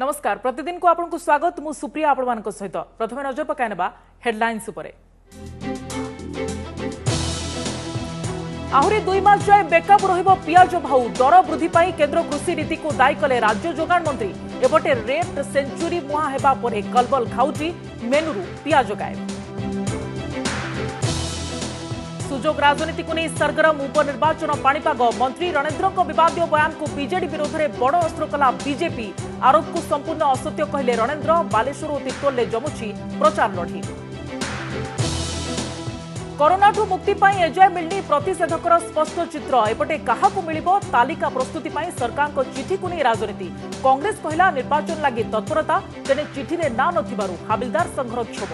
नमस्कार प्रतिदिन को आपको स्वागत मु सुप्रिया आपण सहित प्रथम नजर पकाइनबा हेडलाइंस उपरे। आहुरी 2 मास जाए बेकाबू रहिबो पियाज भाव दर वृद्धि पाई केंद्र कृषि नीति को दायी कले राज्य जोगाण मंत्री। एपटे रेट सेंचुरी मुहां हेबा परे कलबल खाउची मेनुरु पियाज गायब। सुजोग राजनीति को नहीं सरगरम उपनिर्वाचन पाणीपाग मंत्री रणेंद्र विवादीय बयान को बीजेडी विरोध में बड़ अस्त्र कला बीजेपी। आरोप को संपूर्ण असत्य कहले रणेंद्र। बालेश्वर और तिर्तोल जमुची प्रचार लढ़ी। कोरोना मुक्ति पाई एजाय मिलनी प्रतिषेधकर स्पष्ट चित्र। एपटे काहाकू मिलिबो तालिका प्रस्तुति पाई सरकार को चिठी को नहीं राजनीति। कांग्रेस कहला निर्वाचन लगी तत्परता तेने चिठी रे ना नथिबारु हाबिलदार संघर क्षोभ।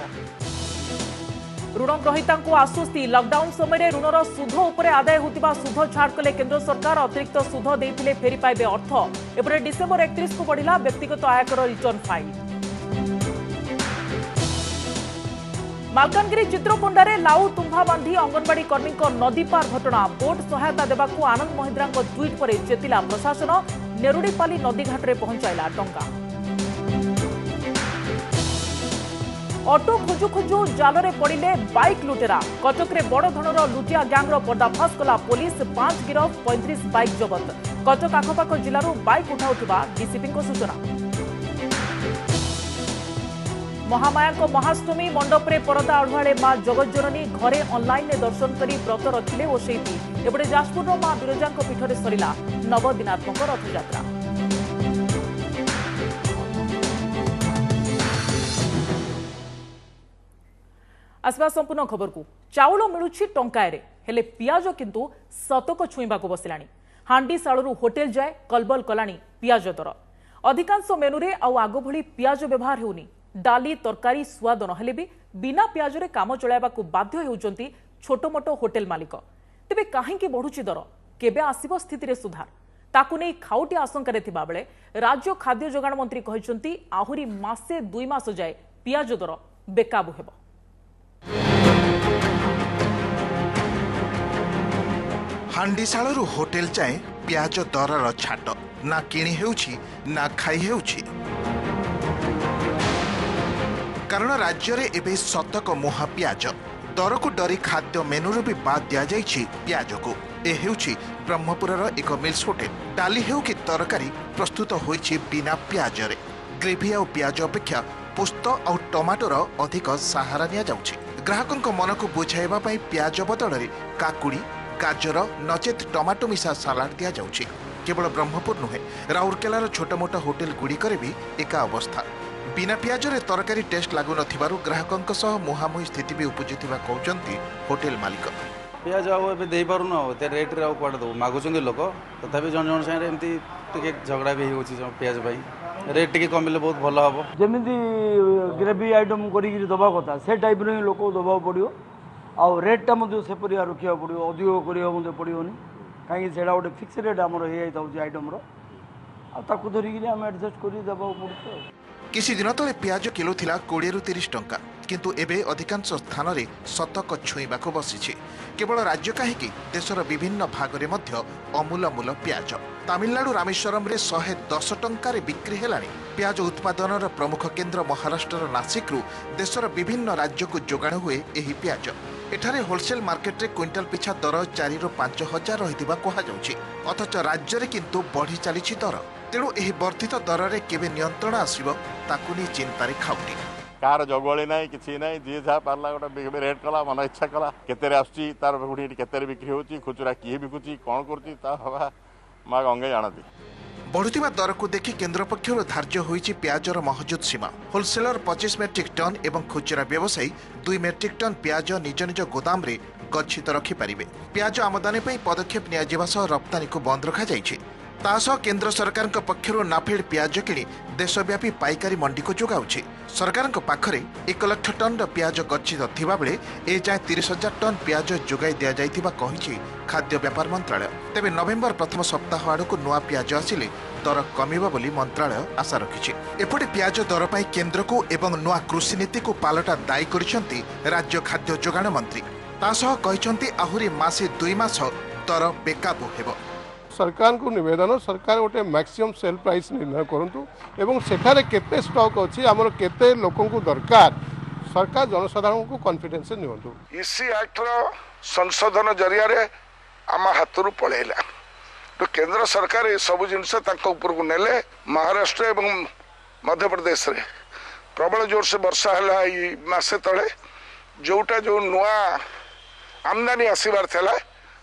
ऋण ग्रहीता आश्वस्ति लॉकडाउन समय ऋणर सुध उपरे आदाय होतिबा सुध छाड़ कले केंद्र सरकार। अतिरिक्त सुध देइथिले फेरी पाइबे अर्थ। एपरे डिसेंबर 31 को बढ़िला व्यक्तिगत आयकर रिटर्न फाइल। मालकानगिरी चित्रकोंडारे लाउ तुम्भा बांधी अंगनवाड़ी कर्मी नदी पार घटना। बोट सहायता देवाकू आनंद महिंद्रा ट्वीट पर चेतिला प्रशासन। नेरुड़ीपाली नदीघाट में पहुंचाइला टंका। ऑटो खोजु खोजु जालरे पड़िले बाइक लुटेरा। कटक रे बड़ धनर लुटिया गैंगर पर्दाफाश कला पुलिस। 5 गिरफ 35 बाइक जबत। कटक आखपाख जिलू बाइक उठाउथिबा डीसीपी सूचना। महामाया महाष्टमी मंडप रे परदा अढ़ुआले मां जगज्जननी घरे ऑनलाइन दर्शन करी व्रत रखिले ओसेईती। एपटे जाजपुर मां बिरजा पीठरे सरिला नवदिनात्मक रथयात्रा। आसवा संपूर्ण खबर को। चाउल मिलुछि टंकाए हेले पियाज किंतु शतक छुईबा को बसिलानी। हांडी सालू होटेल जाए कलबल कलानी पियाज दर। अधिकांश मेनुरे आउ आग भली पियाज व्यवहार होनी। डाली तरकारी स्वाद नहेले भी बिना पियाज रे काम चलाइबा को बाध्य होउचंती छोटो मोटो होटेल मालिक। तेबे काहेकि बढ़ुछि दर केबे आसीबो स्थिति रे सुधार ताकू नै खाउटी आशंका रे थिबा बेले राज्य खाद्य जोगाण मंत्री कहिसंती आहुरी मासे 2 मास जाए पियाज दर बेकाबू हेबो। हांडीशालू होटेल जाए पियाज दरर छाट ना किणी हेउछि ना खाई हेउछि। कारण राज्य रे एबे शतक मुहा पियाज दर को डरी खाद्य मेनुरु भी बाद दिया जाइछि पियाज को। ए हेउछि ब्रह्मपुरर एक मिल्स होटेल। डाली हेउ कि तरकारी प्रस्तुत होइछि बिना पियाज रे। ग्रेवी आ पियाज अपेक्षा पोस्त आ टमाटोर अधिक सहारा निया जाउछि। ग्राहकक मन को बुझाइबा पई पियाज बदल रे काकुड़ी गाजर नचेत टमाटो मिसा सालाड दिया जाउछि। केवल ब्रह्मपुर नुहे राउरकेलार छोट मोट होटेल गुड़िक भी एका अवस्था। बिना पियाज रे तरकारी टेस्ट लागु नथिबारु ग्राहकक सह मुहामुही स्थिति भी उपजिथिबा कहउचंती होटेल मालिक। पियाज आउ एबे देई पारु न ते रेट रे आउ कोड दो मागुचंदी लोक तथापि जन जन सारे एमती टिके झगड़ा भी होछि पियाज भाई रेट टिके कमिले बहुत भलो हबो। जेमिति ग्रेवी आइटम करी दबा कथा से टाइप रे लोक दबा पड़ियो। आ रेटा से परिया रखा पड़ो अधिक करने पड़ोनी कहीं से गोटे फिक्स रेट आम हो आइटम रखू धरिकी आम एडजस्ट कर पड़ो। किसी दिन तले पियाज किलो थिला 20 रु 30 टंका किंतु एबे अधिकांश स्थान रे शतक छुईबा को बसिछि। केवल राज्य काहेकि देशर विभिन्न भाग रे मध्य अमूल मूल पियाज। तमिलनाडु रामेश्वरम रे 110 टंका रे बिक्री हेलानी। पियाज उत्पादनर प्रमुख केंद्र महाराष्ट्र नासिक रु देशर विभिन्न राज्य को जोगाण हुए एही पियाज। एठारे होलसेल मार्केट रे क्विंटाल पिछा दर 4 रु 5 हजार रहिथिबा कहा जाउछि। अथच राज्य रे किंतु बढ़ी चलीछि दर। तेणु एही वर्धित दर रे केबे नियंत्रण आसीबो ताकू नै चिंतारे खाउटी। कार जगवली ना कि ना जी जहाँ पार्ला गोटे रेट कला मन इच्छा कला केते आसुची तार पुणी केते बिक्री होची खुचुरा किए बिकुची कौन करुची ता हवा माँ गंगे जानती। बढ़ुथिबा दर को देखि केंद्र पक्षर धार्य होईछि पियाजर महजूद सीमा। होलसेलर 25 मेट्रिक टन एवं खुचरा व्यवसायी 2 मेट्रिक टन पियाज निज निज गोदाम रे गच्छित रखि पारिबे। पियाज आमदानी पई पदक्षेप निया जेबा सह रप्तानी को बंद रखा जाइछि। तासह केंद्र सरकार पक्षर नाफेड पियाज किणी देशव्यापी पाइकारी मंडी को जोगाउछि। सरकार पाखरे 1 लाख टन पियाज गच्छित थिबा बेले ए जाय 30,000 टन पियाज जोगाई दिया जाइथिबा कहिछि खाद्य व्यापार मंत्रालय। तेबे नवेम्बर प्रथम सप्ताह आड़क नुआ पियाज आसिले दर कमिबा बोली मंत्रालय आशा रखिछि। एपटे पियाज दर पाई केंद्र को एवं नुआ कृषि नीति को पालटा दायी करिसेंती राज्य खाद्य जोगाण मंत्री। तासह कहिसेंती आहुरी मासे 2 मास दर बेकाबू हेबो। सरकार को निवेदन सरकार गोटे मैक्सिमम सेल प्राइस निर्णय करूँ एवं सेठारे केते स्टॉक अच्छी आमर केते लोकों को दरकार सरकार जनसाधारण को कॉन्फिडेंस नियंतु। इसी एक्टर संशोधन जरिया आम हाथ पलैला तो केंद्र सरकार ये सब जिनस ऊपर को नेले महाराष्ट्र एवं मध्य प्रदेश रे प्रबल जोर से वर्षा है मासे तले जोटा जो नुआ आमदानी आसबार था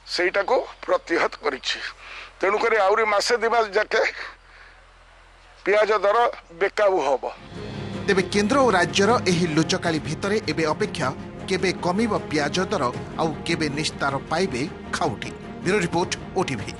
सेटा को प्रतिहत करिछि तेणुक आउरी मासे दिमास जाके पियाज दर बेकाबू हब। तेबे केंद्र और राज्यर एही लुचकाली भितरे एबे अपेक्षा केबे कमिब पियाज दर आउ केबे निस्तार पाइबे खाउटी। Bureau report OTV.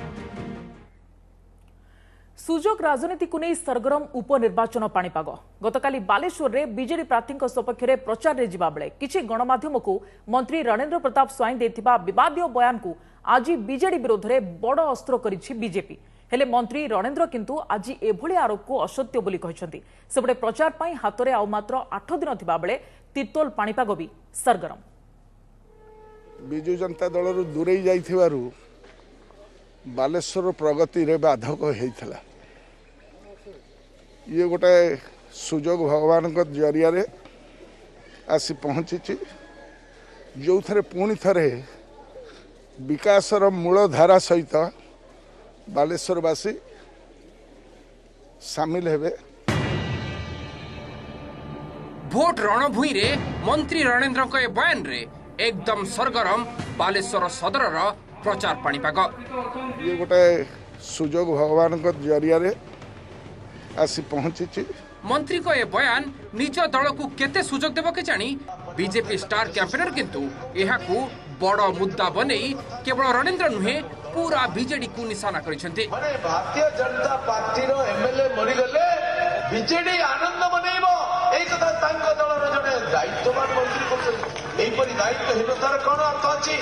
सुजोग राजनीति को नहीं सरगरम उपनिर्वाचन पाणीपाग गतकाली बालेश्वर रे बीजेडी प्रार्थी सपक्ष में प्रचार रे जिबा बेले किछि गणमाध्यम को मंत्री रणेंद्र प्रताप स्वाई देथिबा विवादीय बयान को आज बीजेडी विरोध में बड़ अस्त्र करिछि बीजेपी हेले मंत्री रणेंद्र किंतु आज एभली आरोप को असत्य बोली कहिसंती। सेपटे प्रचार पाई हाथ में आउ मात्र 8 दिन थिबा बेले तिर्तोल पाणीपाग भी सरगरम। बिजु जनता दल रु दूरेई जाइथिबारु बालेश्वर प्रगति रे बाधक हेइथला ये गोटे सुजोग भगवान को जरिया रे आसी पहुंची जो थरे पुणी थरे विकासर मूल धारा सहित बालेश्वरवासी सामिल हेबे। भोट रणभूई रे मंत्री रणेंद्र के बयान रे एकदम सरगरम बालेश्वर सदर प्रचार पाणीपाग ये गोटे सुजोग भगवान को जरिया रे आसी पहुंची मंत्री को ये बयान निज दल को केते सुजोग देबो के जानी बीजेपी स्टार कैंपेनर किंतु एहा को बड़ मुद्दा बनेई केवल रणेंद्र नुहे पूरा बीजेडी को निशाना करिसेंती। भारतीय जनता पार्टी रो एमएलए मरि गले बीजेडी आनंद मनेइबो एई कथा तांको दलर जने दायित्ववान मंत्री को एई परि दायित्वहीनतार कोन अर्थ अछि।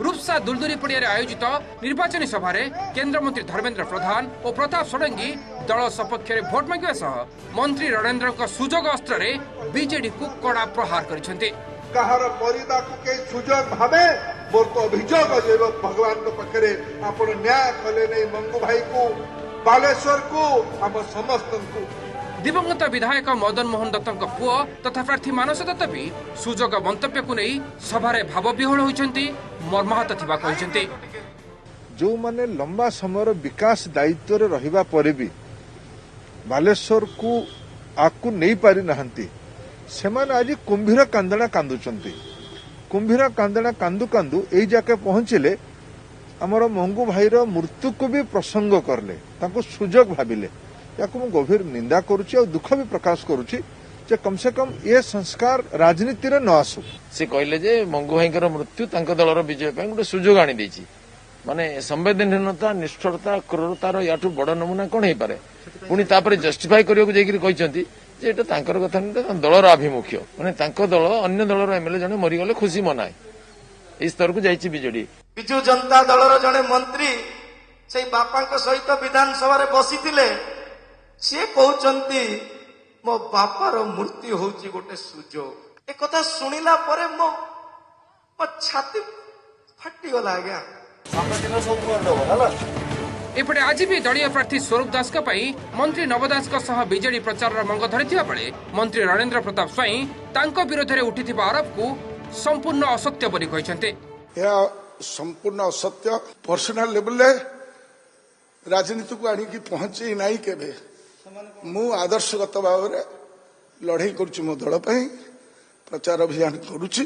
रूपसा दुलदुरी पड़िया आयोजित निर्वाचनी सभा केंद्र मंत्री धर्मेंद्र प्रधान और प्रताप षडंगी दल सपक्ष में भोट मांगिया सह मंत्री रणेंद्र सुजोग अस्त्र बीजेडी को कड़ा प्रहार करिसेंती। कहार परिदा को के सुजोग भावे मोर तो अभियोग जेब भगवान को पखरे आपण न्याय कले नै मंगू भाई को बालेश्वर को हम समस्त को दिवंगत विधायक मदन मोहन दत्त पुओ तथा प्रार्थी मानस दत्त भी सुजोग मंतव्य को नहीं सभारे भाव विहल होइछंती मर्माहत थिबा कहिसेंती। जो माने लंबा समय विकास दायित्व रे रहिबा परे भी बालेश्वर को आकु नहीं पारि नहंती सेमान आज कुंभीर कांदना कांदुचंती कुंभीर कांदना कांदु कांदु एई जाके पहुंचले हमर मंगू भाईर मृत्यु को भी प्रसंग करले ताको सुजोग भाबिले याकु मु गभीर निंदा करूची और दुख भी प्रकाश करूची जे कम से कम ये संस्कार राजनीति रे न आसु। से कहले जे मंगू भाईकर मृत्यु तांको दलर विजय ପାଇଁ गोटे सुजोग आनी देछि माने संवेदनहीनता निष्ठुरता क्रूरतार याठू बड़ नमूना कोन हे पारे पुनी तापर जस्टिफाई करियो जेकि कहिसंती जे एटा तांकर कथा नै दलर आभिमुख्य माने तांको दल अन्य दलर एमएलए जने मरि गले खुशी मनाए इस स्तर को जाइछि बीजेडी। बिजु जनता दलर जने मंत्री से बापांक सहित विधानसभा रे बसिथिले से कहउचंती मो बापार मृत्यु होची गोटे सुजोग ए कथा सुनिला परे मो छाती फाटी गला आज्ञा एपटे आज भी दलीय प्रार्थी स्वरूप दास मंत्री नवदास बीजेडी प्रचार मंग धरी बेले मंत्री रणेंद्र प्रताप स्वाई तांको विरोध में उठी आरोप को संपूर्ण असत्य बोली कहते। संपूर्ण असत्य पर्सनाल लेवल राजनीति को आनिकी पहुंची ना केबे मु आदर्शगत भाव में लड़ाई करुच्ची मो दल प्रचार अभियान करुच्ची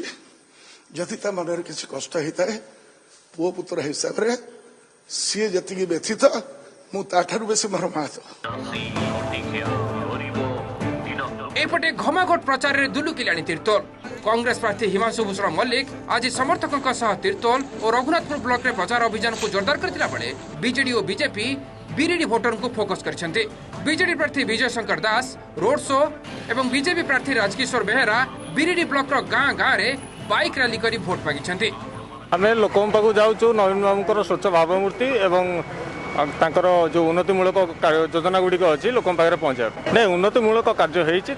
जदि ता मन किसी कष्ट होता है पुओ पुत्र हिसाब से सी जी व्यथित मुझे बेसी मोर मात। एपटे घमाघोट प्रचार में दुलुकिलाणी तिर्तोल कांग्रेस प्रार्थी हिमांशु भूषण मल्लिक आज समर्थकों सह तिर्तोल और रघुनाथपुर ब्लॉक में प्रचार अभियान को जोरदार करथिला बेले बीजेडी और बीजेपी बीरेडी भोटर को फोकस करछन्ते। बीजेडी प्रार्थी विजय शंकर दास रोड शो एवं बीजेपी प्रार्थी राजकिशोर बेहेरा बीरेडी ब्लॉक गाँ गाँ रे बाइक रैली करी भोट मागिछन्ते। आम लोक पाक जाऊँ नवीन बाबूर स्वच्छ भावमूर्ति एवं तांकर जो उन्नतिमूलक योजना गुड़िक अच्छी लोक पाखे पहुँचा नहीं उन्नतिमूलक कार्य होती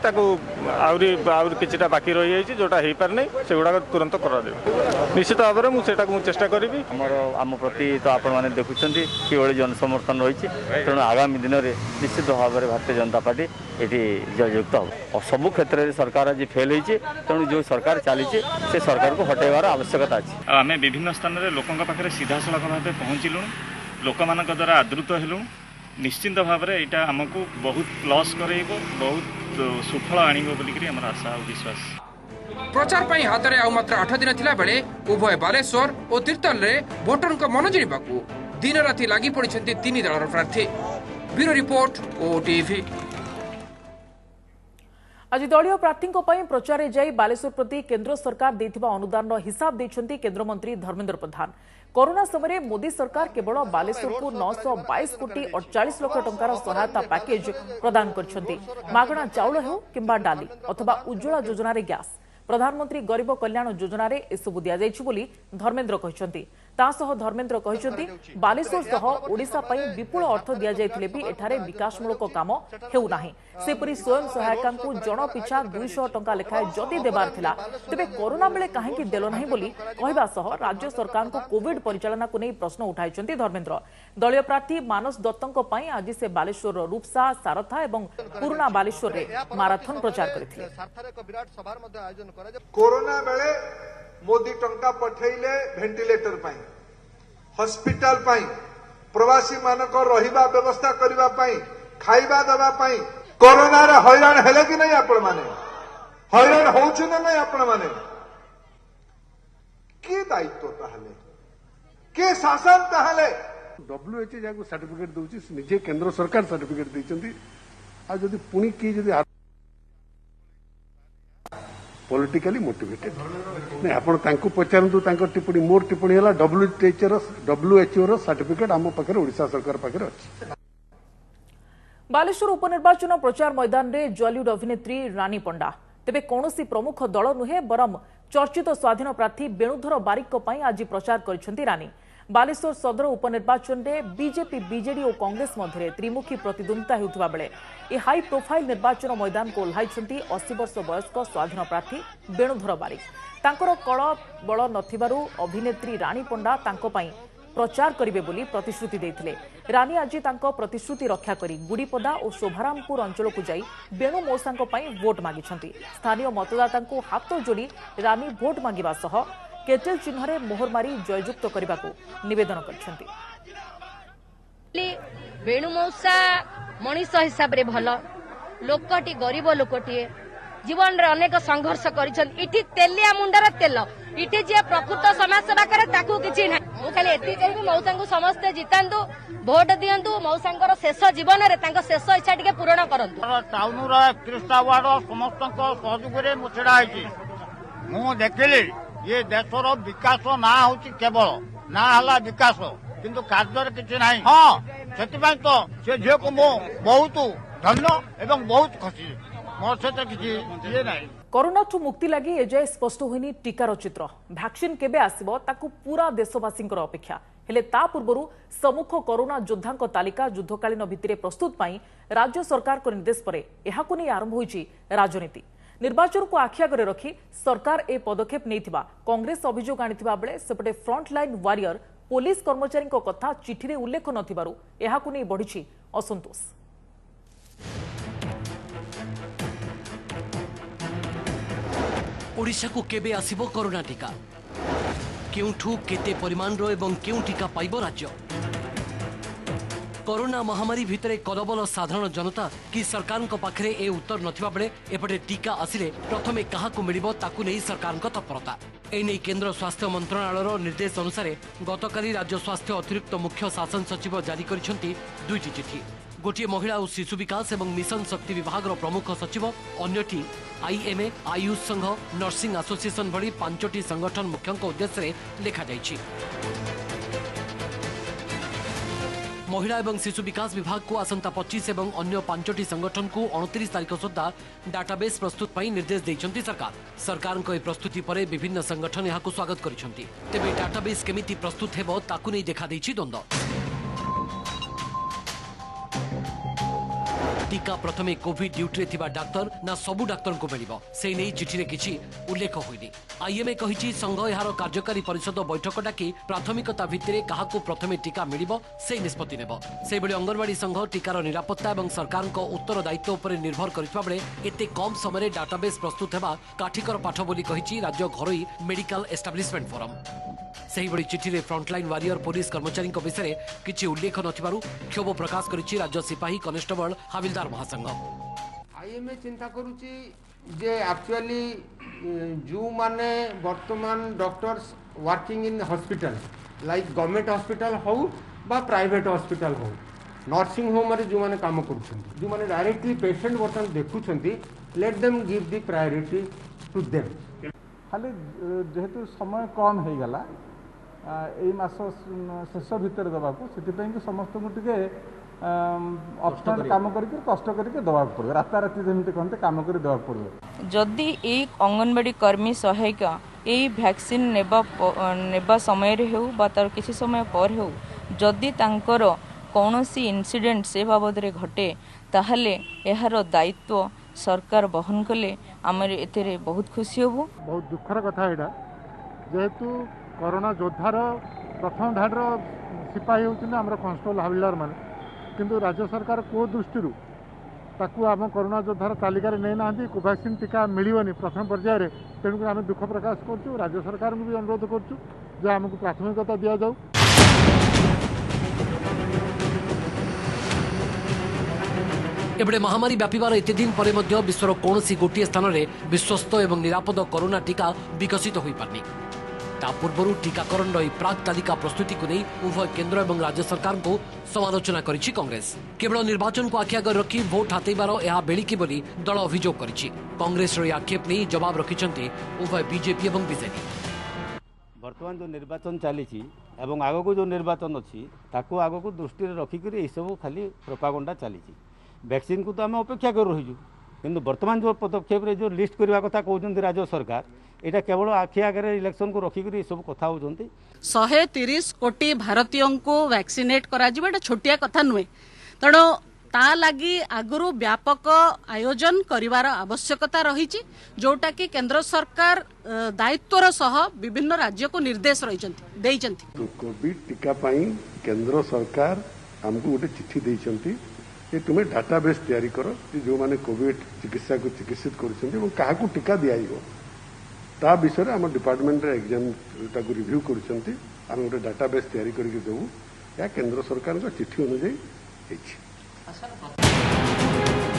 बाकी रही है जोटा हो पारे नहीं से गुड़ाक तुरंत कर निश्चित भाव में मुझे चेष्टा करी आम प्रति तो आपण मैंने देखुं कि जनसमर्थन रही तेणु आगामी दिन में निश्चित भाव में भारतीय जनता पार्टी ये जययुक्त हो और सबू क्षेत्र में सरकार आज फेल होती तेणु जो सरकार चली से सरकार को हटेबार आवश्यकता अच्छी आम विभिन्न स्थान में लोकों पाखे सीधा सड़क भाव पहुँचलु लोक मान द्वारा आदृत हेलु निश्चिंत भाव में यहाँ आमको बहुत प्लस कर बहुत सुफल आम आशा और विश्वास प्रचार पर हाथ में मात्र 8 दिन थिला बेले उभय बालेश्वर और तीर्तल में भोटर मन जिणा दिन राति लगी पड़ते तीन दलर प्रार्थी ब्यूरो रिपोर्ट ओटीवी। आज दलीय प्रार्थी प्रचार जाई बालेश्वर प्रति केंद्र सरकार देथिबा अनुदान हिसाब देछंती केंद्रमंत्री धर्मेंद्र प्रधान। कोरोना समय मोदी सरकार केवल बालेश्वर को 922 कोटी 48 लाख टंकार सहायता पैकेज प्रदान करछंती। मागणा चाउल हेउ किंबा डाली अथवा उज्ज्वला योजना रे गैस प्रधानमंत्री गरीब कल्याण योजना रे एसबु दिया जायछि बोली धर्मेंद्र कहिसंती। तासह धर्मेंद्र कहिसंती बालेश्वर सह ओडिशा पई विपुल अर्थ दिया जायथिले भी एठारे विकासमूलक काम हेउ नाही। सेपरि स्वयं सहायकांकु जन पिछा 200 टंका लेखाए जदि देबार थिला तेबे कोरोना बेले काहेकि देलो नाही बोली कहबा सह राज्य सरकार को कोविड परिचालना को नै प्रश्न उठाइसंती धर्मेंद्र। दलीय प्रार्थी मानस दत्तंक पई आज से बालेश्वर रूपसा सारथा एवं पुराना बालेश्वर रे माराथन प्रचार करथिले। कोरोना बेले मोदी टंका पठेइले वेंटिलेटर पाई हॉस्पिटल पाई प्रवासी मानक रहिबा व्यवस्था करिबा पाई खाइबा दबा पाई कोरोना रे हैरान हेले कि नहीं आपण माने हैरान होउछु ना नहीं आपण माने के दायित्व ताहले के शासन ताहले डब्ल्यूएचओ जाको सर्टिफिकेट दउची निजे केंद्र सरकार सर्टिफिकेट दैचंती आ जदी पुनी की जदी पॉलिटिकली मोटिवेटेड नहीं आपण तांको पचारंतु तांको टिप्पणी मोर टिप्पणी हला डब्ल्यूएचओ रो सर्टिफिकेट आम पाखे ओडिशा सरकार पाखे अछि। बालेश्वर उपनिर्वाचन प्रचार मैदान रे जॉलीवुड अभिनेत्री रानी पंडा तेबे कौनसी प्रमुख दल नुहे बरम चर्चित स्वाधीन प्रार्थी वेणुधर बारिक आज प्रचार करिसेंती रानी। बालेश्वर सदर उपनिर्वाचन में बीजेपी बीजेडी और कांग्रेस मध्य त्रिमुखी प्रतिद्वंदिता होता बेले ए हाई प्रोफाइल निर्वाचन मैदान को ओह्लाइछंती 80 वर्ष वयस्क स्वाधीन प्रार्थी वेणुधर बारिक। तांकर कळ बळ नथिबारु अभिनेत्री रानी पंडा तांको पई प्रचार करिवे बोली प्रतिश्रुति देथिले। रानी आज तांको प्रतिश्रुति रक्षा करी गुड़ीपदा और शोभारामपुर अंचल को जाई वेणु मौसांको पई वोट मागिछंती। स्थानीय मतदातांको हाथ जोड़ी रानी वोट मागिबा सह केटेल चिन्ह रे मोहर मारी जययुक्त करने को निवेदन करछंती। वेणु मौसा मनीष हिसाब रे भल लोकटी गरीब लोकटी जीवन रे अनेक संघर्ष करिछन। इठी तेलिया मुंडर तेल इठी जे प्रकृत समाज सेवा करे ताकू किछि नै। मु खाली एति कहबी मौसा को समस्त जितांतु भोट दियंतु मौसा शेष जीवन रे तांको शेष इच्छा टिके पूर्ण करंतु। टाउन रे 31 वार्ड समस्त सहयोग रे मुछड़ा आइछि। मु देखिली ये देशर विकास ना हूँ केवल ना हला विकास किंतु कार्य किसी ना। हाँ से तो से झील को मु बहुत धन्य एवं बहुत खुशी मोर से किसी ये ना। कोरोना ठू मुक्ति लगी एजाए स्पष्ट होनी टीकार चित्र वैक्सीन केबे आसीबो ताकू पूरा देशवासी अपेक्षा हेले ता पूर्वरु सम्मुख कोरोना योद्धांक तालिका युद्धकालीन भित्तिरे प्रस्तुत पाई राज्य सरकार को निर्देश पर एहाकु नै आरंभ होईछि राजनीति। निर्वाचन को आखि आगे रखी सरकार ए पदक्षेप नैथिबा कांग्रेस अभियोग आनिथिबा बेले सेपटे फ्रंटलाइन वारियर पुलिस कर्मचारी कथा चिठी रे उल्लेख नथिबारु एहाकु नै बढ़िछि असंतोष। ओडिशा को केबे आसीबो कोरोना टीका केउठू केते परिमाण रो एवं केउ टीका पाइबो राज्य। कोरोना महामारी भितरे कलबल साधारण जनता कि सरकार पाखरे ए उत्तर नथिबा बेले एपटे टीका आसिले प्रथमे काहाकु मिलिबो ताकु नै सरकार तत्परता। एने केंद्र स्वास्थ्य मंत्रणालय निर्देश अनुसार गतकाली राज्य स्वास्थ्य अतिरिक्त मुख्य शासन सचिव जारी करिसेंती दुईटी चिठी। गोटे महिला और शिशु विकास एवं मिशन शक्ति विभाग प्रमुख सचिव अन्यटी आईएमए आयुष संघ नर्सिंग एसोसिएशन भली 5टी संगठन मुख्यों उद्देश्य लिखा जाइछि। महिला एवं शिशु विकास विभाग को आसंता 25 एवं अन्य 5टी संगठन को 29 तारीख सुधा डाटाबेस प्रस्तुत पर निर्देश देइछंती सरकार। सरकार को प्रस्तुति पर विभिन्न संगठन यहां स्वागत करिसेंती। तेबे डाटाबेस केमिति प्रस्तुत हेबो ताकु नै देखा देइछि द्वंद्व। टीका प्रथमे कोविड ड्यूटी थिबा डाक्टर ना सबु डाक्टर को मिलिबो से नै चिठी रे किछि उल्लेख होइनी। आईएमए कहिछि संघ एहार कार्यकारी परिषद बैठक डाकी प्राथमिकता भित्तिरे काहाकू प्रथमे टीका मिलिबो से निष्पत्ति नेबो। से बेले अंगनवाड़ी संघ टीकार निरापत्ता एवं सरकार को उत्तरदायित्व उपर निर्भर करथिबा बेले एते कम समय डाटाबेस प्रस्तुत हेबा काठिकर पाठ बोली कहिछि राज्य घरोई मेडिकल एस्टाब्लिशमेंट फोरम। सही बड़ी चिठी रे फ्रंटलाइन वारियर पुलिस कर्मचारी विषय किछि उल्लेख नथिबारु क्षोभ प्रकाश करिछि राज्य सिपाही कनेस्टेबल हाविलदार महासंघ। आईएमए चिंता करूची जे एक्चुअली जो माने वर्तमान doctors working in hospital like government hospital हो बा प्राइवेट हॉस्पिटल हो नर्सिंग होम रे जो माने काम करूछंती जो माने डायरेक्टली पेशेंट वर्तमान देखुछंती let them give the priority to them. खाली जेहेतु समय कम हो गला एई मास शेष भितर दबाकू सेतिपई कि समस्त को टिके ऑप्शनल काम करके कष्ट करके दबाक पड़े राता राति जेमते कहते काम कर दबाक पड़े। जदि एक अंगनवाड़ी कर्मी सहायिका यही वैक्सीन नेबा समय रे हो बा तार किसी समय पर हो जदि तांकर कौनसी इन्सिडेंट से बाबद रे घटे ताहले एहार दायित्व सरकार बहन कले आमर एतेरे बहुत खुशी होबो। बहुत दुखर कथा एटा जेहेतु कोरोना योद्धार प्रथम धाडर सिपाही होउछन हमर कॉन्स्टेबल हाविलदार माने किंतु राज्य सरकार को दृष्टि ताकू आम कोरोना योद्धार तालिका रे नै नांदी कोवैक्सीन टीका मिलिवनी प्रथम पर्याय रे तेणु आम दुख प्रकाश करछु राज्य सरकार को भी अनुरोध करछु जे हमकु प्राथमिकता दिया जाऊ। एबडे महामारी व्यापिबार एते दिन परे मध्य विश्वर कोनोसी गोटिए स्थान रे विश्वस्त एवं निरापद कोरोना टीका विकसित होई पारनी। ता पूर्वरु टीकाकरण रही प्राक तालिका प्रस्तुति को नहीं उभय केंद्र एवं राज्य सरकार को समालोचना करिछि कांग्रेस। केवल निर्वाचन को आखि आगर रखी भोट हातेबार यह बेलिकी बोली दल अभियोग करिछि। कांग्रेस रो आक्षेप नहीं जवाब रखिछन्ति उभय बीजेपी एवं बीजेपी। वर्तमान जो निर्वाचन चली एवं आगक जो निर्वाचन अच्छी ताको आगक दृष्टि रखिक सब खाली प्रोपागंडा चली वैक्सीन को तो आम अपेक्षा कर रही किंतु वर्तमान जो पदक्षेप रे जो लिस्ट करने कथा कहते राज्य सरकार यहाँ केवल आखि आगे इलेक्शन को रखिक सब कथा होती 130 कोटी भारतीय को वैक्सीनेट करा छोटिया कथा नुहे तेणु ता लगी आगु व्यापक आयोजन करिवार आवश्यकता रही जोटा कि केंद्र सरकार दायित्वर सह विभिन्न राज्य को निर्देश रही कोविड टीका केंद्र सरकार आमको गोटे चिट्ठी देइछंती कि तुम्हें डाटाबेस तैयारी कर जो माने कोविड चिकित्सा को चिकित्सित कर टीका दिया ता विषय आम डिपार्टमेंट एग्जाम ताको रिव्यू कर गोटे डाटाबेस तैयारी करके देवु या केंद्र सरकार का चिट्ठी अनुଯାयी।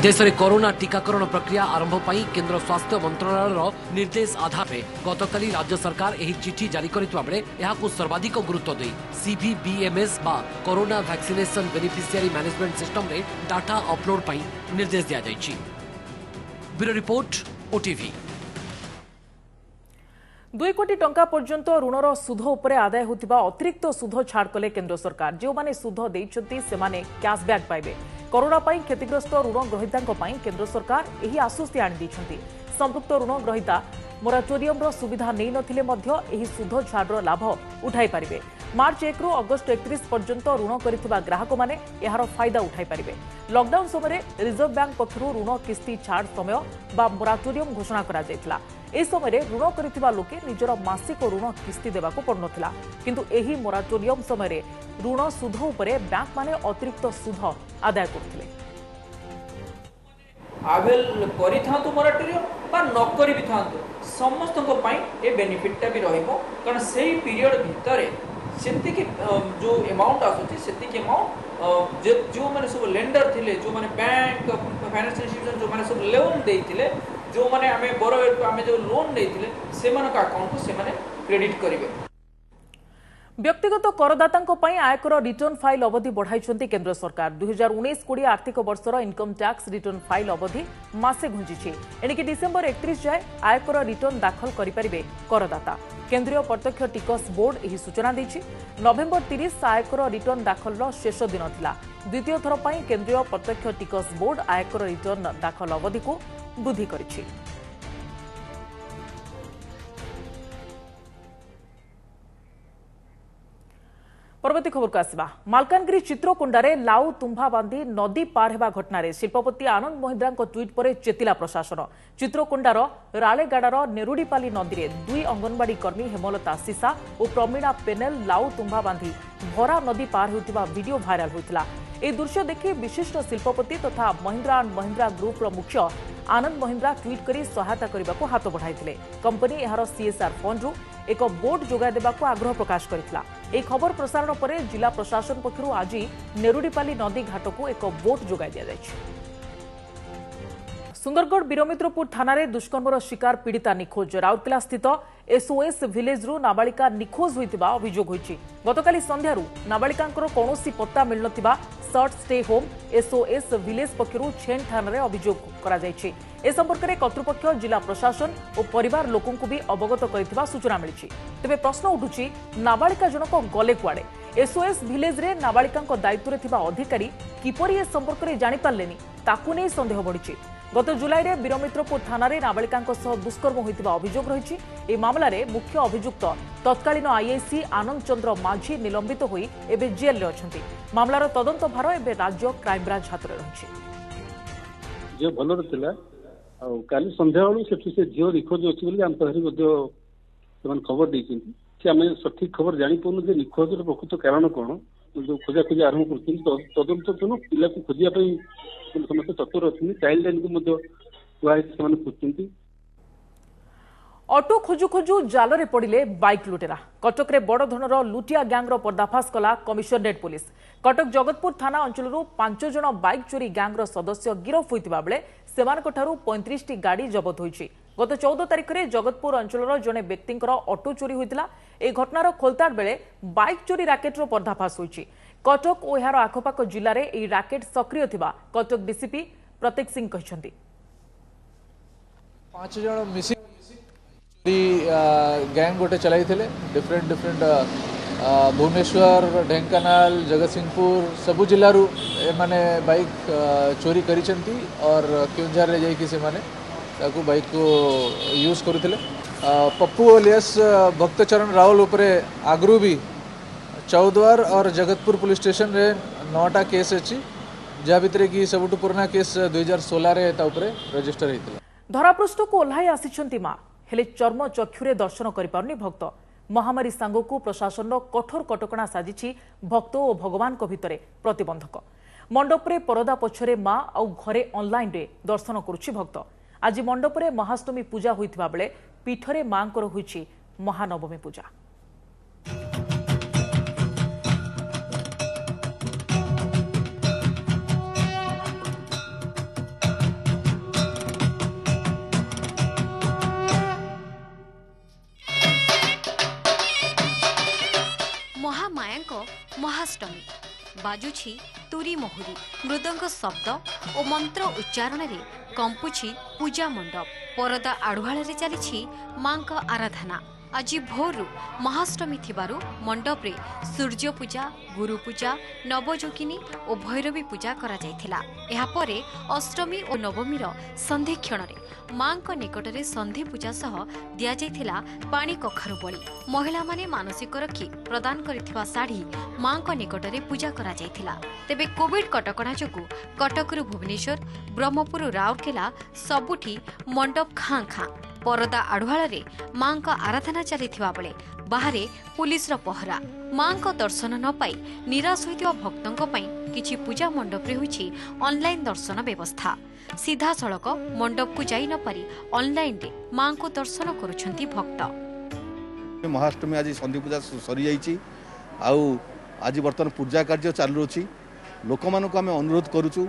देश में कोरोना टीकाकरण प्रक्रिया आरंभ पाई केंद्र स्वास्थ्य मंत्रालय निर्देश आधार में गतकाली राज्य सरकार एही चिट्ठी जारी करथिबा बेले एहाकु सर्वाधिक गुरुत्व दे सीवीबीएमएस बा corona vaccination beneficiary management system रे डाटा अपलोड पाई निर्देश दिया जायछि। Bureau report OTV. 2 कोटी टंका पर्यंत ऋणर सुध उपरे आदाय होतिबा अतिरिक्त सुध छाड़ कले केंद्र सरकार जो माने सुध देइछंती से माने कैशबैक पाइबे। कोरोना पाई क्षतिग्रस्त ऋण ग्रहीतांको पाई केंद्र सरकार एही आश्वस्ति आनि दैछंती। संपृक्त ऋण ग्रहीता मोराटोरियम रो सुविधा नै नथिले मध्य एही सुध छाड़र लाभ उठाई पारिबे। मार्च 1 रु अगस्त 31 पर्यंत ऋण करिथिबा ग्राहक माने एहार फायदा उठाई पारिबे। लॉकडाउन समय रिजर्व बैंक पक्षरु ऋण किस्ती छाड़ समय बा मोराटोरियम घोषणा करा जायतिला। ए समय ऋण करिथिबा लोके निजर मासिक ऋण किस्ती देबाको पड़नथिला किंतु एही मोराटोरियम समय ऋण सुध उपरे बैंक माने अतिरिक्त सुध आदाय करथिले। आवेल करिथांतु मोराटोरियम बा न करि भी थांतु समस्त को पाई ए बेनिफिटटा भी रहइबो कारण सेही पीरियड भितरे सेतिके जो अमाउंट आसुची सेतिके अमाउंट जो माने सब लेंडर थिले जो माने बैंक फाइनेंशियल इंस्टीट्यूशन जो माने सब लोन देइथिले जो माने आमे बरो आमे जो लोन देइथिले से मानक अकाउंट को से माने क्रेडिट करिवे। व्यक्तिगत करदातांको पई आयकर रिटर्न फाइल अवधि बढ़ाइछंती केंद्र सरकार। 2019-20 आर्थिक वर्षर इनकम टैक्स रिटर्न फाइल अवधि मासे घुंचिछि। एणिके डिसेंबर 31 जाए आयकर रिटर्न दाखल करिपारिबे करदाता। केंद्रीय प्रत्यक्ष टिकस बोर्ड एही सूचना दैछि। नवेम्बर 30 आयकर रिटर्न दाखलर शेष दिन थिला। द्वितीय थर पई केंद्रीय प्रत्यक्ष टिकस बोर्ड आयकर रिटर्न दाखल अवधि को वृद्धि करिछि। परवर्ती खबर को आसवा मालकानगिरी चित्रकोंडारे लाउ तुम्भा बांधी नदी पार हेबा घटना शिल्पपति आनंद महिंद्रा ट्विट पर चेतिला प्रशासन चित्रकोंडार रालेगाड़ार नेरुडीपाली नदी में 2 अंगनवाड़ी कर्मी हेमलता सीसा और प्रमीणा पेनेल लाउ तुम्भा बांधी भरा नदी पार होता वीडियो भाइराल होता। यह दृश्य देखि विशिष्ट शिल्पपति तथा महिंद्रा एंड महिंद्रा ग्रुपर मुख्य आनंद महिंद्रा ट्वीट कर सहायता करने को हाथ बढ़ाई कंपनी यार सीएसआर फंड एक बोट जोगाई देवाक आग्रह प्रकाश करथिला। ए खबर प्रसारण पर जिला प्रशासन पक्षरु आज नेरुडीपाली नदी घाट को एक बोट जोगाई दिया जायछि। सुंदरगढ़ बीरमित्रपुर थाना दुष्कर्मर शिकार पीड़िता निखोज राउरकेला स्थित एसओएस विलेज रु नाबालिका निखोज होइतिबा अभियोग होइछि। गतकाली संध्यारू नाबालिकांकर कौनसी पत्ता मिलनथिबा short stay home SOS village पक्षरु छेन थाना अभियोग करा जायछि। ए संपर्क में कर्तृपक्ष जिला प्रशासन और परिवार लोकंकु भी अवगत करिथिबा सूचना मिलिछि। तेबे प्रश्न उठुछि नाबालिका जनक गले कुआडे एसओएस विलेज रे नाबालिकांक दायित्व रे थिबा अधिकारी किपरि ए संपर्क रे जानि पारलेनी ताकु नै संदेह बढ़िछि। गत जुलाई रे बीरमित्रपुर थाना रे नाबालिकांक सह दुष्कर्म होइतिबा अभियोग रहिछि। ए मामला रे मुख्य अभियुक्त तत्कालीन आईआईसी आनंद चंद्र माझी निलंबित होई एबे जेल रे अछंती। मामलार तदंत भार एबे राज्य क्राइम ब्रांच हाथ रे रहिछि। जे भलर थिला काली संध्या बेलू से झील निखोज अच्छी बोली आम पाखे खबर देती से आम सठिक खबर जापन जे निखोज प्रकृत कारण कौन जो खोजा खोजी आरंभ कर तदंत पिला को खोजापी समस्त तत्पर अच्छे चाइल्ड लाइन को खोजुंट। ऑटो खोजु खोजु जाल रे पड़िले बाइक लुटेरा कटक रे बड़ धनर लुटिया गैंगर पर्दाफाश कला कमिशनरेट पुलिस। कटक जगतपुर थाना अंचल 5 जन बाइक चोरी गैंगर सदस्य गिरफ होइतिबा बेले सेमानकठारु 35 टी गाड़ी जबत होइछि। गत 14 तारिख रे जगतपुर अंचलर जने व्यक्तिंकर ऑटो चोरी होइतिला। ए घटनार खोलताड़ बेले बाइक चोरी रैकेटर पर्दाफाश होइछि। कटक और यार आखपाख जिले में यह रैकेट सक्रिय थिबा कटक डीसीपी प्रतीक सिंह कहछन्ती। 5 जन मिसिंग गैंग गोटे चलाई डिफरेंट भुवनेश्वर ढेंकानाल जगतसिंहपुर सबु जिलूर माने बाइक चोरी करिसेंती और केउंझर रे जाइकि से माने ताकू बाइक को यूज करुथिले। पप्पू अलियास भक्तचरण रावल उपरे आगरू भी चौद्वार और जगतपुर पुलिस स्टेशन रे 9टा केस अच्छी जहाँ भितर कि सबुठु पुराना केस 2016 रे ता उपरे रजिस्टर होइतिला। धरापृष्ठ को ओह्लाई आसिछन्ती मा हेले चर्म चक्षुरे दर्शन करि पारुनी भक्त। महामारी सांगकु प्रशासन कठोर कटकणा साजिछि भक्त और भगवान भितरे प्रतिबंधक। मंडपरे परदा पछरे मां आउ घरे ऑनलाइन रे दर्शन करुछि भक्त। आज मंडपरे महाअष्टमी पूजा होइतिबा बेले पीठरे मांकर होइछि महानवमी पूजा। महाअष्टमी बाजुछि तुरी मोहुरी मृदंग शब्द और मंत्र उच्चारण रे कंपुछि पूजा मंडप। परदा आढ़ुआल रे चली मां का आराधना। आज भोरु महाअष्टमी थिबारु मंडप रे सूर्य पूजा गुरु पूजा नवजोगिनी और भैरवी पूजा करा जायथिला। एहा परे अष्टमी और नवमी संधि क्षण रे मां का निकट रे संधि पूजा सह दिया जायथिला पानी कखारु बळी। महिला माने मानसिक रखी प्रदान करिथिबा साड़ी मां का निकट रे पूजा करा जायथिला। तेबे कोविड कटकणा जोगु कटकरु भुवनेश्वर ब्रह्मपुर राउरकेला सबुठी मंडप खां खां। परदा आढ़ुआल रे मां का आराधना चलिथिबा बेले बाहरे पुलिस रो पहरा। मां का दर्शन न पाई निराश होइतिबा भक्तंक पई किछि पूजा मंडप रे होइछि ऑनलाइन दर्शन व्यवस्था। सीधा सड़क मंडप को जाई न पारी ऑनलाइन रे मां को दर्शन करूछंती भक्त। महाअष्टमी आज संधि पूजा सरी जाइछि आउ आज वर्तमान पूजा कार्य चालू अछि। लोक मानको आमे अनुरोध करूछु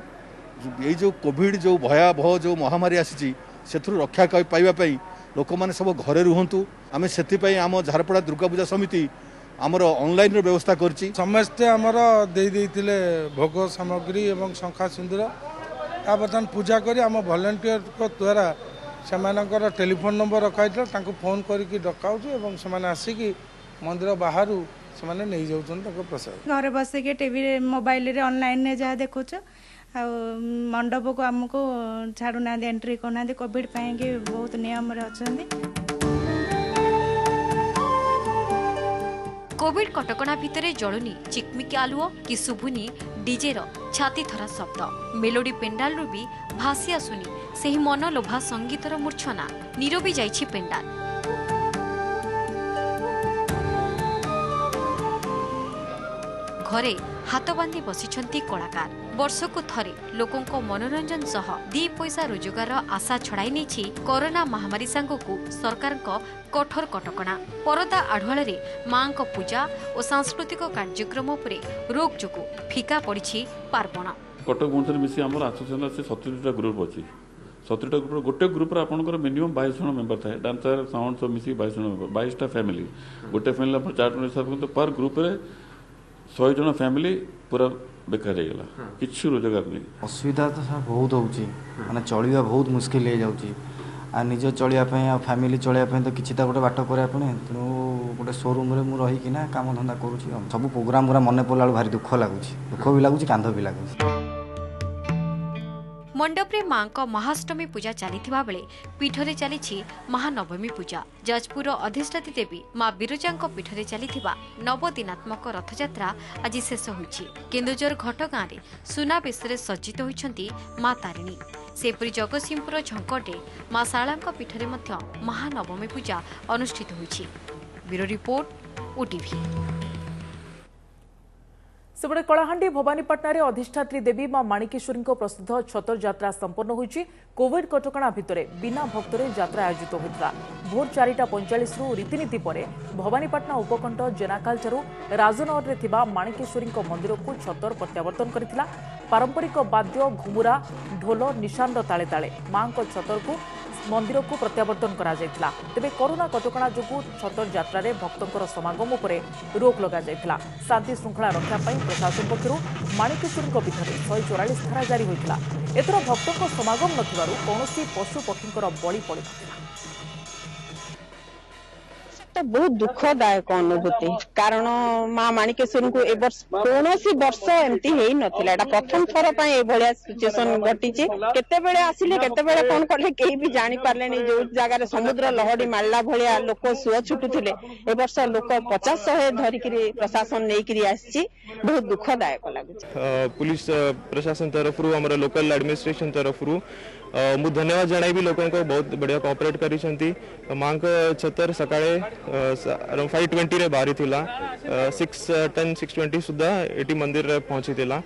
ए जो कोविड जो भयावह जो महामारी आसी सेथुरु रक्षा पाइबा पई लोक माने सब घरे रुहंतु। आमे सेति पई आम झारपड़ा दुर्गा पूजा समिति आमर ऑनलाइन रो व्यवस्था करछि। समस्त आमर देई देइतिले भोग सामग्री एवं शंखा सिंदूर आ बर्तमान पूजा करी आम वॉलंटियर को द्वारा सेमानकर टेलीफोन नंबर रखाइतला तांको फोन करिकि डकाउछु एवं सेमाने आसिकि मंदिर बाहरु सेमाने नै जाउछन ताको प्रसाद घरे बसिके टीवी मोबाइल रे ऑनलाइन ने जा देखुछु। मंडप को आमको छाड़ू ना एंट्री करना कोविड पाएंगे बहुत नियम रे अछंदी। कोविड कटकणा भितरे जळुनी चिकमिक आलुओ कि शुभुनी डीजेर छाती थरा शब्द मेलोडी पेंडालरू भी भासी आसुनी सेही मनलोभा संगीतर मूर्छना नीरवी जाइछि पेंडाल। घरे हाथ बांधी बसिछंती कलाकार वर्षकु थरे लोकों मनोरंजन सह दी पैसा रोजगार आशा छड़ाई नहीं कोरोना महामारी सांगकु सरकार कठोर कटकणा परदा आढ़ुआल मां पूजा और सांस्कृतिक कार्यक्रम उपरे रोक जोगु फिका पड़ी पार्वण। कटक भुवनेश्वर मिसी आम आसोसिएशन से 70टा ग्रुप अच्छी 70टा ग्रुप गोटे ग्रुप आपंकर मिनिमम 22 जन मेम्बर थाए डांसर साउंड सब मिसी 22 जन मेम्बर 22टा फैमिली गोटे फैमिली 4 हिसाब से पर ग्रुप 100 जन फैमिली पूरा बेकार हो किसी रोजगार नहीं। असुविधा तो सर बहुत होची माने चलिया बहुत मुश्किल हो जाउची आ निज चलिया फैमिली चलिया तो किसी गोटे बाट करने तेणु गोटे शोरूम रे मु रही किना काम धंदा करूची सब प्रोग्राम पूरा मन पड़ला भारी दुख लगुच भी लगुच कांध भी लगुच। मंडपरे मां महाअष्टमी पूजा चली बेले पीठरे चली महानवमी पूजा जाजपुर अधिष्ठात्री देवी मां बिरजा पीठरे चली नवदिनात्मक रथयात्रा आज शेष होईछि। केन्दुझर घटगाँ रे सुनाबेश सज्जित होइछंती मां तारिणी सेपरी जगतसिंहपुर झंकटे मां शाला पीठरे मध्य महानवमी पूजा अनुष्ठित होईछि। Bureau report OTV. सेपटे कलाहांडी भवानीपाटना अधिष्ठात्री देवी मां माणिकेश्वरी प्रसिद्ध छतर यात्रा संपन्न होईछि। कोविड कटकणा भितरे बिना भक्तरे यात्रा आयोजित होइतला। भोर 4:45 रु रीतिनीति पर भवानीपाटना उपकंठ जेनाकालचारू राजनगर रे थिबा माणिकेश्वरी मंदिर को छतर प्रत्यावर्तन करथिला। पारंपरिक वाद्य घुमुरा ढोल निशान ताले ताले मां छतर को मंदिर को प्रत्यावर्तन करा जायतिला। तेबे कोरोना कटकणा जोगु छतर यात्रा रे भक्तंकर समागम उपरे रोक लगा जायतिला। शांति श्रृंखला रक्षा पई प्रशासन पक्षरु माणिकेश्वरी पीठरे 144 धारा जारी होइतिला। एथर भक्तंक समागम नथिबारु कौनसी पशु पक्षींकर बळी पड़ी नथिला। बहुत दुखदायक अनुभूति कारण मां माणिकेश्वरी को कौन वर्ष एमती है नथिला प्रथम थर भाया सिचुएसन घटी केते बेले आसिले केते बेले कौन कले कहीं भी जानी पारले नहीं। जो जगह समुद्र लहड़ी मारला भाया लोक सुअ छुटुले ए वर्ष लोक 50-100 धरिक प्रशासन नहीं आसी बहुत दुखदायक लगुच। पुलिस प्रशासन तरफ लोकल एडमिनिस्ट्रेशन तरफ मु धन्यवाद जनाई लोक बहुत बढ़िया कोऑपरेट करी मां छतर सकाळे 5:20 रे बाहरी थिला 6:10-6:20 सुधा एटी मंदिर रे पहुंची थिला।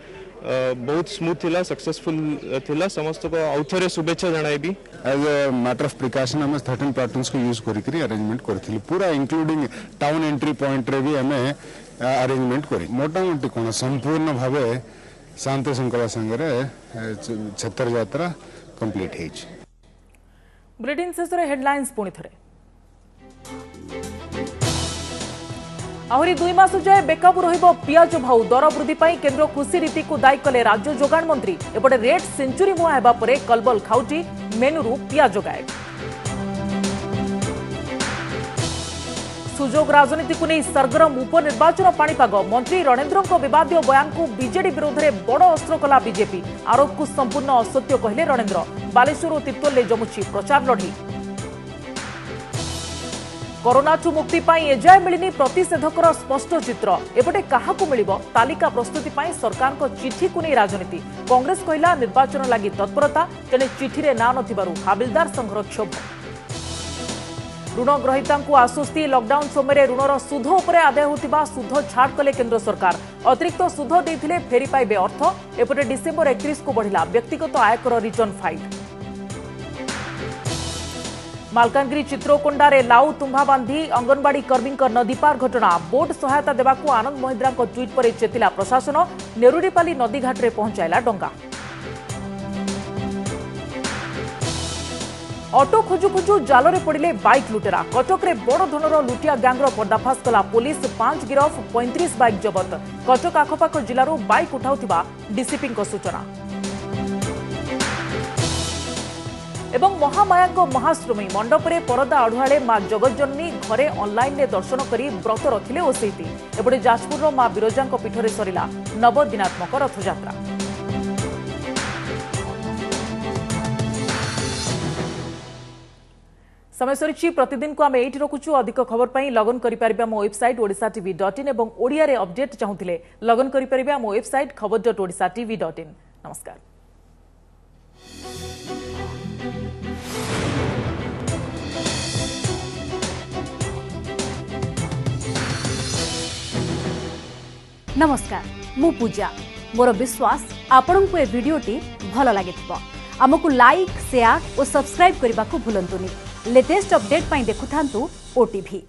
बहुत स्मूथ थिला सक्सेसफुल थिला समस्त को आउथरे शुभेच्छा जनाई as a matter of precaution हम 13 प्लाटून्स को यूज करी अरेंजमेंट करथिली पूरा इंक्लूडिंग टाउन एंट्री पॉइंट रे भी हमें अरेंजमेंट करी मोटा मोटी कोन संपूर्ण भावे शांत श्रृंखला संगे छतर यात्रा कंप्लीट हेज। ब्रिटेन शेष हेडलाइंस पुणी थरे आहरी 2 मास जाए बेकाबू रहिबो पियाज भाव दर वृद्धि पाई केंद्र कृषि रीति को दायी कले राज्य जोगाण मंत्री। एपटे रेट सेंचुरी मुआ हेबा परे कलबल खाउटी मेनुरू पियाज गायब। सुजोग राजनीति को नहीं सरगरम उपनिर्वाचन पाणीपाग मंत्री रणेंद्र विवादीय बयान को बीजेडी विरोध में बड़ अस्त्र कला बीजेपी। आरोप को संपूर्ण असत्य कहले रणेंद्र। बालेश्वर और तिर्तोल जमुची प्रचार लड़ी। कोरोनाठू मुक्ति पाई एजाय मिलिनी प्रतिषेधकर स्पष्ट चित्र। एपटे काहाकू मिलिबो तालिका प्रस्तुति पाई सरकार को चिठी को नहीं राजनीति। कांग्रेस कहला निर्वाचन लगी तत्परता तेने चिठी रे ना नथिबारु हाबिलदार संघर क्षोभ। ऋण ग्रहीता आश्वस्ति लॉकडाउन समय ऋणर सुध उपरे आदाय होतिबा सुध छाड़ कले केंद्र सरकार। अतिरिक्त सुध देथिले फेरी पाइबे अर्थ। एपटे डिसेंबर 31 को बढ़िला व्यक्तिगत आयकर रिटर्न फाइल। मालकानगिरी चित्रोकोंडारे लाउ तुम्भा बांधी अंगनवाड़ी कर्मी नदी पार घटना। बोट सहायता देवाकू आनंद महिंद्रा ट्वीट पर चेतिला प्रशासन। नेरुडीपाली नदी घाट में पहुंचाइला डंगा। ऑटो खोजु खोजु जाल पड़े बाइक लुटेरा। कटक रे बड़ धनर लुटिया गैंगर पर्दाफाश कला पुलिस। 5 गिरफ 35 बाइक जबत। कटक आखपाख जिलूर बाइक उठाउथिबा डीसीपी सूचना। एवं महामाया महाश्रमी मंडपरे परदा अढ़ुआले मां जगज्जननी घरे ऑनलाइन रे दर्शन करी व्रत रखिले ओसैती। एपटे जाजपुर मां बिरजा पीठरे सरिला नवदिनात्मक रथयात्रा। समय सरी प्रतिदिन को आम ये रखुचु अधिक खबर पर लगन करें आम वेबसाइट odisatv.in और ओडिया रे अपडेट चाहूले लगन करें आम वेबसाइट खबर.odisatv.in। नमस्कार। नमस्कार, मु पूजा। मोर विश्वास आपण को ए वीडियोटी भल लगे आमको लाइक शेयर और सब्सक्राइब करने को भूलंतुनि। लेटेस्ट अपडेट पाई देखुथांतु ओटीवी।